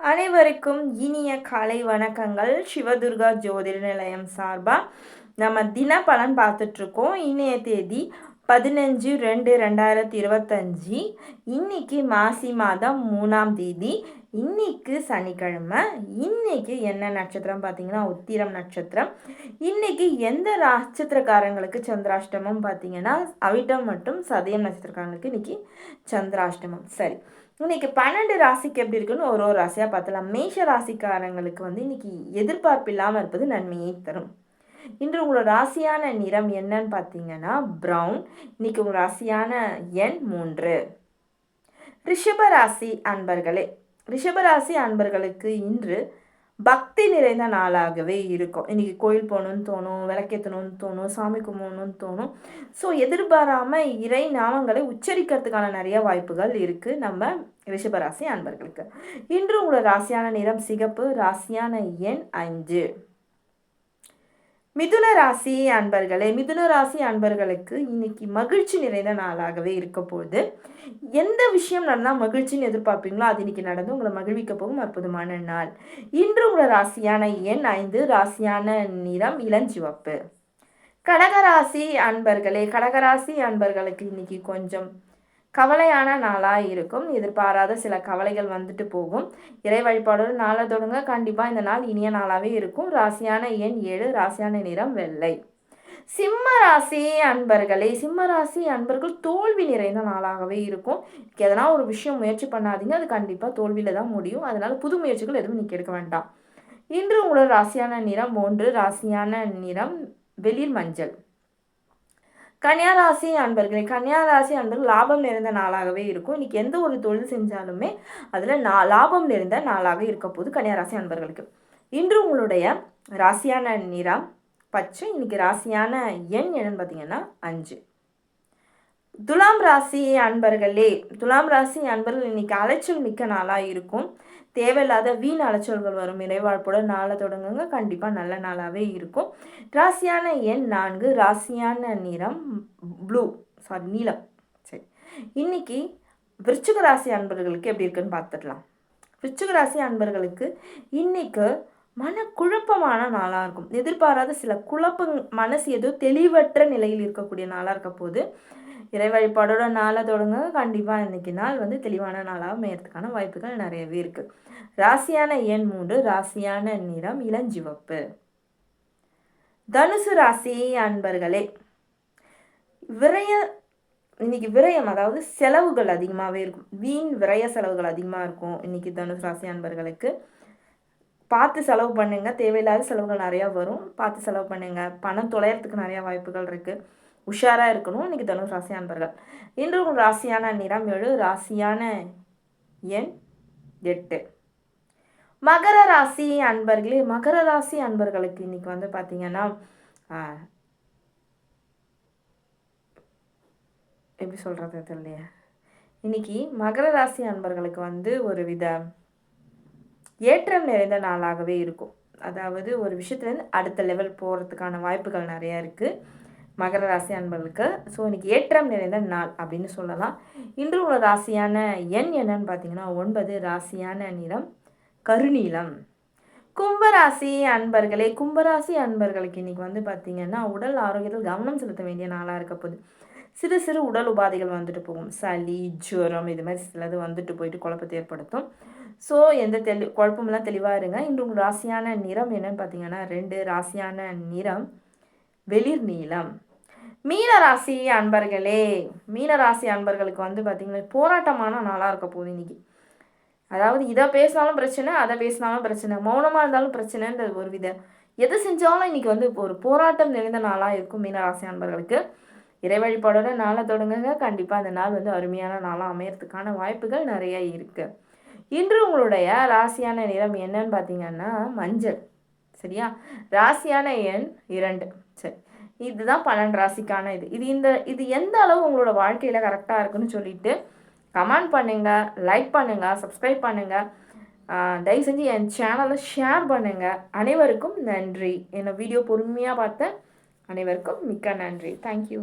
அனைவருக்கும் இனிய காலை வணக்கங்கள். சிவதுர்கா ஜோதிட நிலையம் சார்பாக நம்ம தின பலன் பார்த்துட்ருக்கோம். இன்றைய தேதி 15/2/2025. இன்னைக்கு மாசி மாதம் 3ஆம் தேதி. இன்னைக்கு சனிக்கிழமை. இன்னைக்கு என்ன நட்சத்திரம் பார்த்தீங்கன்னா உத்திரம் நட்சத்திரம். இன்னைக்கு எந்த நட்சத்திரக்காரங்களுக்கு சந்திராஷ்டமம் பார்த்தீங்கன்னா அவிட்டம் மற்றும் சதயம் நட்சத்திரக்காரங்களுக்கு இன்னைக்கு சந்திராஷ்டமம். சரி, இன்னைக்கு 12 ராசிக்கு எப்படி இருக்குன்னு ஒரு ராசியாக பார்த்தலாம். மேஷ ராசிக்காரங்களுக்கு இன்னைக்கு எதிர்பார்ப்பு இல்லாமல் இருப்பது நன்மையை தரும். இன்று உங்களோட ராசியான நிறம் என்னன்னு பார்த்தீங்கன்னா ப்ரௌன். இன்னைக்கு உங்களோட ராசியான எண் 3. ரிஷபராசி அன்பர்களே, ரிஷபராசி அன்பர்களுக்கு இன்று பக்தி நிறைந்த நாளாகவே இருக்கும். இன்றைக்கி கோயில் போகணுன்னு தோணும், விளக்கேற்றணும்னு தோணும், சாமி கும்பிடணும்னு தோணும். ஸோ எதிர்பாராமல் இறை நாமங்களை உச்சரிக்கிறதுக்கான நிறைய வாய்ப்புகள் இருக்குது நம்ம ரிஷபராசி அன்பர்களுக்கு. இன்று உங்களோட ராசியான நிறம் சிகப்பு, ராசியான எண் 5. மிதுன ராசி அன்பர்களே, மிதுன ராசி அன்பர்களுக்கு இன்னைக்கு மகிழ்ச்சி நிறைந்த நாளாகவே இருக்க போகுது. எந்த விஷயம் நடந்தால் மகிழ்ச்சின்னு எதிர்பார்ப்பீங்களோ அது இன்னைக்கு நடந்து உங்களை மகிழ்விக்க போகும் அற்புதமான நாள். இன்று உங்களோட ராசியான எண் 5, ராசியான நிறம் இளஞ்சிவப்பு. கடகராசி அன்பர்களே, கடகராசி அன்பர்களுக்கு இன்னைக்கு கொஞ்சம் கவலையான நாளாக இருக்கும். எதிர்பாராத சில கவலைகள் வந்துட்டு போகும். இறை வழிபாடோடு நாளை தொடங்க கண்டிப்பாக இந்த நாள் இனிய நாளாகவே இருக்கும். ராசியான எண் 7, ராசியான நிறம் வெள்ளை. சிம்ம ராசி அன்பர்களே, சிம்ம ராசி அன்பர்கள் தோல்வி நிறைந்த நாளாகவே இருக்கும். எதனா ஒரு விஷயம் முயற்சி பண்ணாதீங்க, அது கண்டிப்பாக தோல்வியில் தான் முடியும். அதனால் புது முயற்சிகள் எதுவும் நீங்கள் எடுக்க வேண்டாம். இன்று உங்களோட ராசியான நிறம் 3, ராசியான நிறம் வெளிர் மஞ்சள். கன்னியாராசி அன்பர்களே, கன்னியாராசி அன்பர்கள் லாபம் நிறைந்த நாளாகவே இருக்கும். இன்றைக்கி எந்த ஒரு தொழில் செஞ்சாலுமே அதில் லாபம் நிறைந்த நாளாக இருக்க போது கன்னியாராசி அன்பர்களுக்கு. இன்று உங்களுடைய ராசியான நிறம் பச்சை. இன்றைக்கி ராசியான எண் என்னன்னு பார்த்தீங்கன்னா 5. துலாம் ராசி அன்பர்களே, துலாம் ராசி அன்பர்கள் இன்னைக்கு அலைச்சல் மிக்க நாளாக இருக்கும். தேவையில்லாத வீண் அலைச்சல்கள் வரும். இறைவாழ்ப்புடன் நாளை தொடங்குங்க, கண்டிப்பாக நல்ல நாளாகவே இருக்கும். ராசியான எண் 4, ராசியான நிறம் நீலம். சரி, இன்னைக்கு விருச்சிக ராசி அன்பர்களுக்கு எப்படி இருக்குன்னு பார்த்துடலாம். விருச்சிக ராசி அன்பர்களுக்கு இன்னைக்கு மனக்குழப்பமான நாளாக இருக்கும். எதிர்பாராத சில மனசு ஏதோ தெளிவற்ற நிலையில் இருக்கக்கூடிய நாளாக இருக்க போது இறை வழிபாடோட நாளை தொடங்க கண்டிப்பாக இன்றைக்கி நாள் தெளிவான நாளாக அமையறதுக்கான வாய்ப்புகள் நிறையவே இருக்குது. ராசியான எண் 3, ராசியான நிறம் இளஞ்சிவப்பு. தனுசு ராசி அன்பர்களே, இன்னைக்கு விரயம் அதாவது செலவுகள் அதிகமாகவே இருக்கும். வீண் விரய செலவுகள் அதிகமாக இருக்கும். இன்னைக்கு தனுசு ராசி அன்பர்களுக்கு பார்த்து செலவு பண்ணுங்க. தேவையில்லாத செலவுகள் நிறையா வரும், பார்த்து செலவு பண்ணுங்க. பணம் தொலைகிறதுக்கு நிறையா வாய்ப்புகள் இருக்குது. உஷாராக இருக்கணும் இன்றைக்கி தனுசு ராசி அன்பர்கள். இன்று உங்கள் ராசியான நிறம் 7, ராசியான எண் 8. மகர ராசி அன்பர்களே, மகர ராசி அன்பர்களுக்கு இன்னைக்கு பார்த்தீங்கன்னா எப்படி சொல்கிறது தெரியலையே. இன்னைக்கு மகர ராசி அன்பர்களுக்கு ஒரு வித ஏற்றம் நிறைந்த நாளாகவே இருக்கும். அதாவது ஒரு விஷயத்துலேருந்து அடுத்த லெவல் போகிறதுக்கான வாய்ப்புகள் நிறையா இருக்குது மகர ராசி அன்பர்களுக்கு. ஸோ இன்றைக்கி ஏற்றம் நிறைந்த நாள் அப்படின்னு சொல்லலாம். இன்று உள்ள ராசியான எண் என்னன்னு பார்த்தீங்கன்னா 9, ராசியான நிறம் கருநீலம். கும்பராசி அன்பர்களே, கும்பராசி அன்பர்களுக்கு இன்றைக்கி பார்த்தீங்கன்னா உடல் ஆரோக்கியத்தில் கவனம் செலுத்த வேண்டிய நாளாக இருக்க போகுது. சிறு சிறு உடல் உபாதைகள் வந்துட்டு போகும். சளி, ஜுரம், இது மாதிரி சிலது வந்துட்டு போயிட்டு குழப்பத்தை ஏற்படுத்தும். ஸோ எந்த குழப்பமெல்லாம் தெளிவாக இருங்க. இன்று உங்கள் ராசியான நிறம் என்னன்னு பார்த்தீங்கன்னா 2, ராசியான நிறம் வெளிர் நீலம். மீனராசி அன்பர்களே, மீனராசி அன்பர்களுக்கு பார்த்தீங்கன்னா போராட்டமான நாளாக இருக்க போகுது இன்னைக்கு. அதாவது இதை பேசினாலும் பிரச்சனை, அதை பேசினாலும் பிரச்சனை, மௌனமாக இருந்தாலும் பிரச்சனைன்ற ஒரு வித எது செஞ்சாலும் இன்னைக்கு ஒரு போராட்டம் நிறைந்த நாளாக இருக்கும் மீனராசி அன்பர்களுக்கு. இறை வழிபாடோட நாளை தொடங்குங்க, கண்டிப்பாக அந்த நாள் அருமையான நாளாக அமையறதுக்கான வாய்ப்புகள் நிறைய இருக்குது. இன்று உங்களுடைய ராசியான நிறம் என்னன்னு பார்த்தீங்கன்னா மஞ்சள். சரியா, ராசியான எண் 2. சரி, இதுதான் 12 ராசிக்கான இது எந்த அளவு உங்களோட வாழ்க்கையில் கரெக்டாக இருக்குன்னு சொல்லிட்டு கமெண்ட் பண்ணுங்கள், லைக் பண்ணுங்கள், சப்ஸ்கிரைப் பண்ணுங்கள். தயவு செஞ்சு என் சேனலை ஷேர் பண்ணுங்கள். அனைவருக்கும் நன்றி. என்னோட வீடியோ பொறுமையாக பார்த்த அனைவருக்கும் மிக்க நன்றி. தேங்க்யூ.